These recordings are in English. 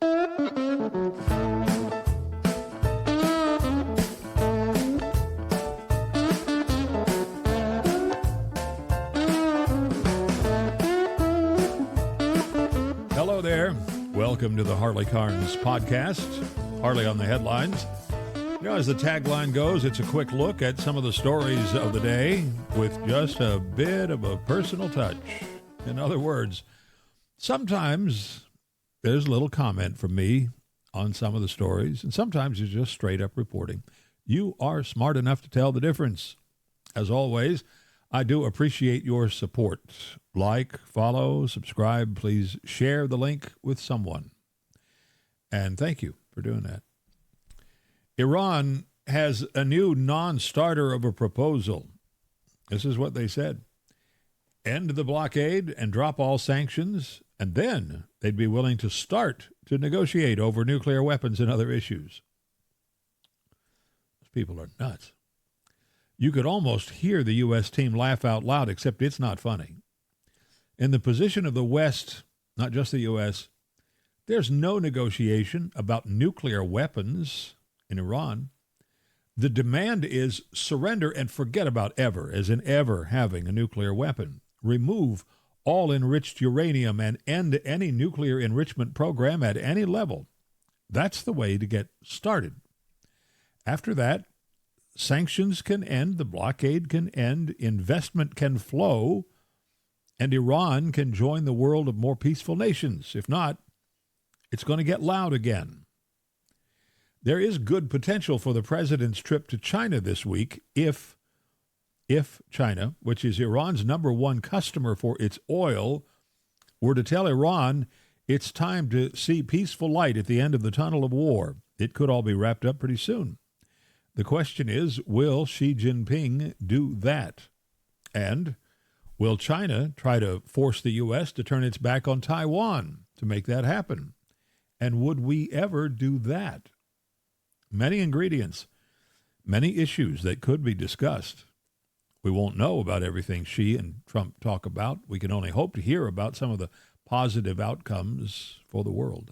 Hello there. Welcome to the Harley Carnes podcast. Harley on the headlines. You know, as the tagline goes, it's a quick look at some of the stories of the day with just a bit of a personal touch. In other words, sometimes there's a little comment from me on some of the stories, and sometimes it's just straight up reporting. You are smart enough to tell the difference. As always, I do appreciate your support. Like, follow, subscribe. Please share the link with someone. And thank you for doing that. Iran has a new non-starter of a proposal. This is what they said. End the blockade and drop all sanctions, and then they'd be willing to start to negotiate over nuclear weapons and other issues. Those people are nuts. You could almost hear the U.S. team laugh out loud, except it's not funny. In the position of the West, not just the U.S., there's no negotiation about nuclear weapons in Iran. The demand is surrender and forget about ever, as in ever having a nuclear weapon. Remove all enriched uranium and end any nuclear enrichment program at any level. That's the way to get started. After that, sanctions can end, the blockade can end, investment can flow, and Iran can join the world of more peaceful nations. If not, it's going to get loud again. There is good potential for the president's trip to China this week if China, which is Iran's number one customer for its oil, were to tell Iran it's time to see peaceful light at the end of the tunnel of war. It could all be wrapped up pretty soon. The question is, will Xi Jinping do that? And will China try to force the U.S. to turn its back on Taiwan to make that happen? And would we ever do that? Many ingredients, many issues that could be discussed. We won't know about everything Xi and Trump talk about. We can only hope to hear about some of the positive outcomes for the world.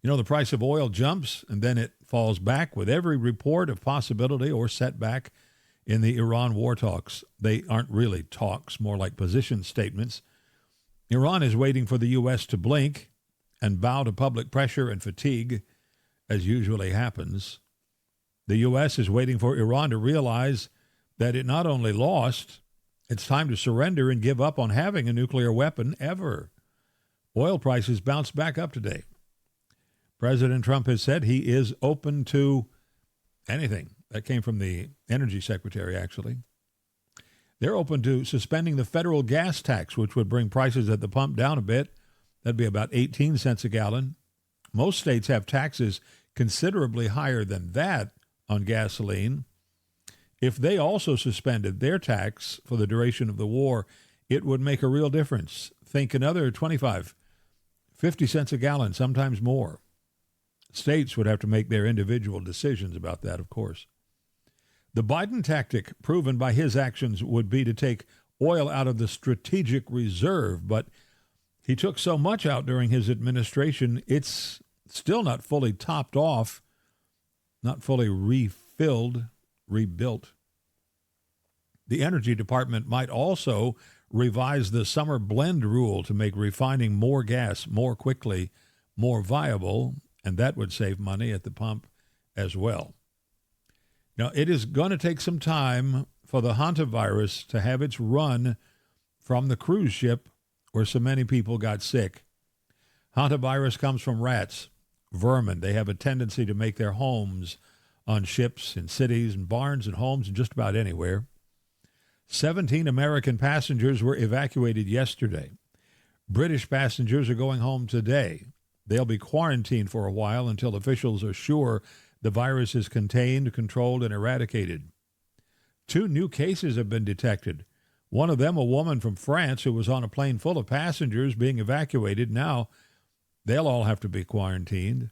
You know, the price of oil jumps and then it falls back with every report of possibility or setback in the Iran war talks. They aren't really talks, more like position statements. Iran is waiting for the U.S. to blink and bow to public pressure and fatigue, as usually happens. The U.S. is waiting for Iran to realize that it not only lost, it's time to surrender and give up on having a nuclear weapon ever. Oil prices bounced back up today. President Trump has said he is open to anything. That came from the Energy Secretary, actually. They're open to suspending the federal gas tax, which would bring prices at the pump down a bit. That'd be about 18 cents a gallon. Most states have taxes considerably higher than that on gasoline. If they also suspended their tax for the duration of the war, it would make a real difference. Think another 25, 50 cents a gallon, sometimes more. States would have to make their individual decisions about that, of course. The Biden tactic proven by his actions would be to take oil out of the strategic reserve, but he took so much out during his administration, it's still not fully topped off, not fully refilled, rebuilt. The Energy Department might also revise the summer blend rule to make refining more gas more quickly, more viable, and that would save money at the pump as well. Now, it is going to take some time for the Hantavirus to have its run from the cruise ship where so many people got sick. Hantavirus comes from rats, vermin. They have a tendency to make their homes on ships, in cities, and barns, and homes, and just about anywhere. 17 American passengers were evacuated yesterday. British passengers are going home today. They'll be quarantined for a while until officials are sure the virus is contained, controlled, and eradicated. 2 new cases have been detected. One of them, a woman from France who was on a plane full of passengers being evacuated. Now they'll all have to be quarantined.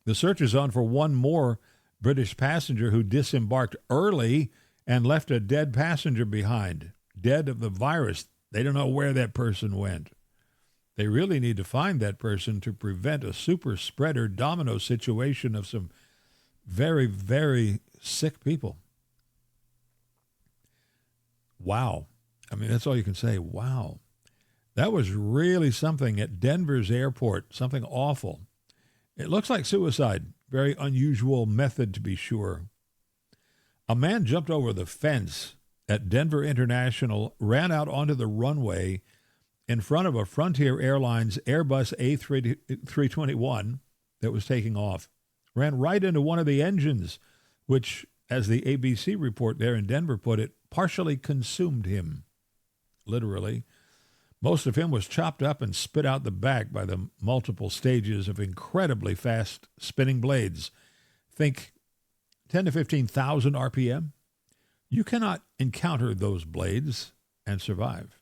The search is on for one more British passenger who disembarked early and left a dead passenger behind, dead of the virus. They don't know where that person went. They really need to find that person to prevent a super spreader domino situation of some very, very sick people. Wow. I mean, that's all you can say. Wow. That was really something at Denver's airport, something awful. It looks like suicide. Very unusual method, to be sure. A man jumped over the fence at Denver International, ran out onto the runway in front of a Frontier Airlines Airbus A321 that was taking off. Ran right into one of the engines, which, as the ABC report there in Denver put it, partially consumed him, literally. Most of him was chopped up and spit out the back by the multiple stages of incredibly fast spinning blades. Think 10 to 15,000 RPM. You cannot encounter those blades and survive.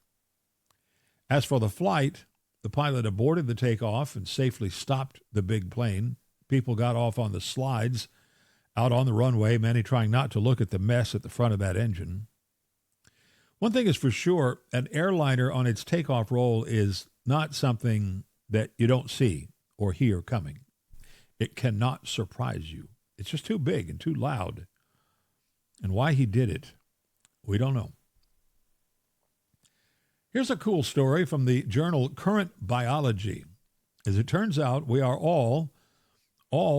As for the flight, the pilot aborted the takeoff and safely stopped the big plane. People got off on the slides out on the runway, many trying not to look at the mess at the front of that engine. One thing is for sure, an airliner on its takeoff roll is not something that you don't see or hear coming. It cannot surprise you. It's just too big and too loud. And why he did it, we don't know. Here's a cool story from the journal Current Biology. As it turns out, we are all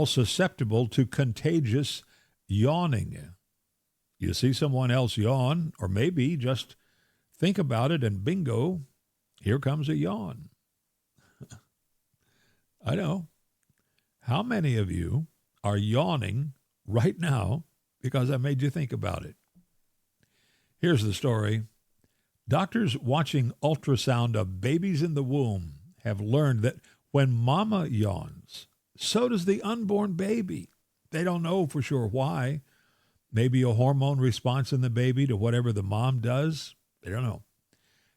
susceptible to contagious yawning. You see someone else yawn, or maybe just think about it and bingo, here comes a yawn. I know. How many of you are yawning right now because I made you think about it? Here's the story. Doctors watching ultrasound of babies in the womb have learned that when mama yawns, so does the unborn baby. They don't know for sure why. Maybe a hormone response in the baby to whatever the mom does. They don't know.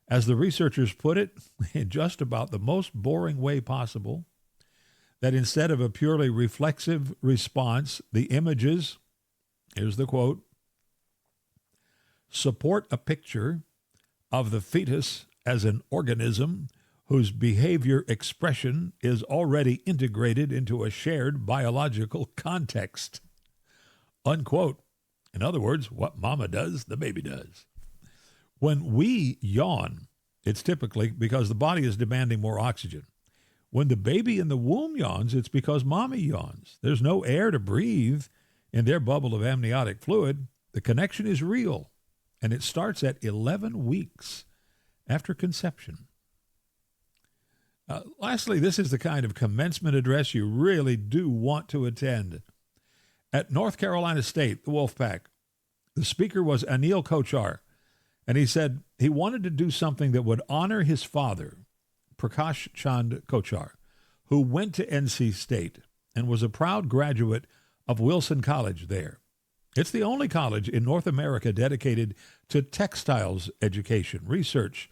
As the researchers put it, in just about the most boring way possible, that instead of a purely reflexive response, the images, here's the quote, support a picture of the fetus as an organism whose behavior expression is already integrated into a shared biological context. Unquote. In other words, what mama does, the baby does. When we yawn, it's typically because the body is demanding more oxygen. When the baby in the womb yawns, it's because mommy yawns. There's no air to breathe in their bubble of amniotic fluid. The connection is real, and it starts at 11 weeks after conception. Lastly, this is the kind of commencement address you really do want to attend. At North Carolina State, the Wolfpack, the speaker was Anil Kochar, and he said he wanted to do something that would honor his father, Prakash Chand Kochar, who went to NC State and was a proud graduate of Wilson College there. It's the only college in North America dedicated to textiles education, research,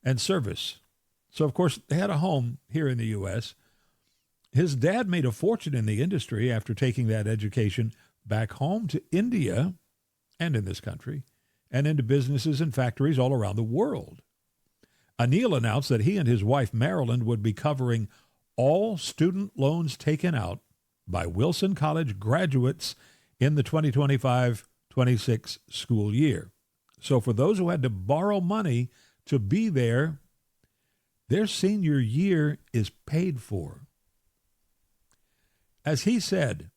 and service. So, of course, they had a home here in the U.S. His dad made a fortune in the industry after taking that education back home to India and in this country and into businesses and factories all around the world. Anil announced that he and his wife, Marilyn, would be covering all student loans taken out by Wilson College graduates in the 2025-26 school year. So for those who had to borrow money to be there, their senior year is paid for. As he said,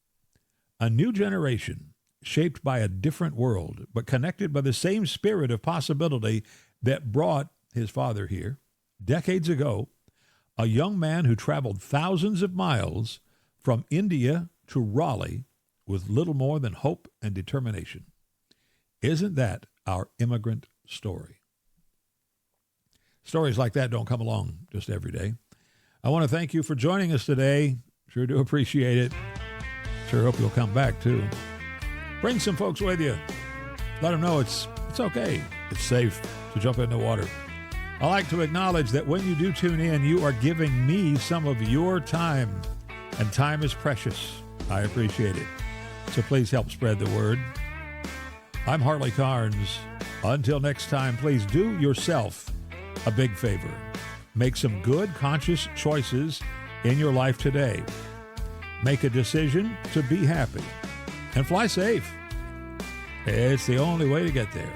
a new generation shaped by a different world, but connected by the same spirit of possibility that brought his father here decades ago, a young man who traveled thousands of miles from India to Raleigh with little more than hope and determination. Isn't that our immigrant story? Stories like that don't come along just every day. I want to thank you for joining us today. Sure do appreciate it. Sure hope you'll come back, too. Bring some folks with you. Let them know it's okay. It's safe to jump in the water. I like to acknowledge that when you do tune in, you are giving me some of your time, and time is precious. I appreciate it. So please help spread the word. I'm Harley Carnes. Until next time, please do yourself a big favor. Make some good, conscious choices in your life today. Make a decision to be happy and fly safe. It's the only way to get there.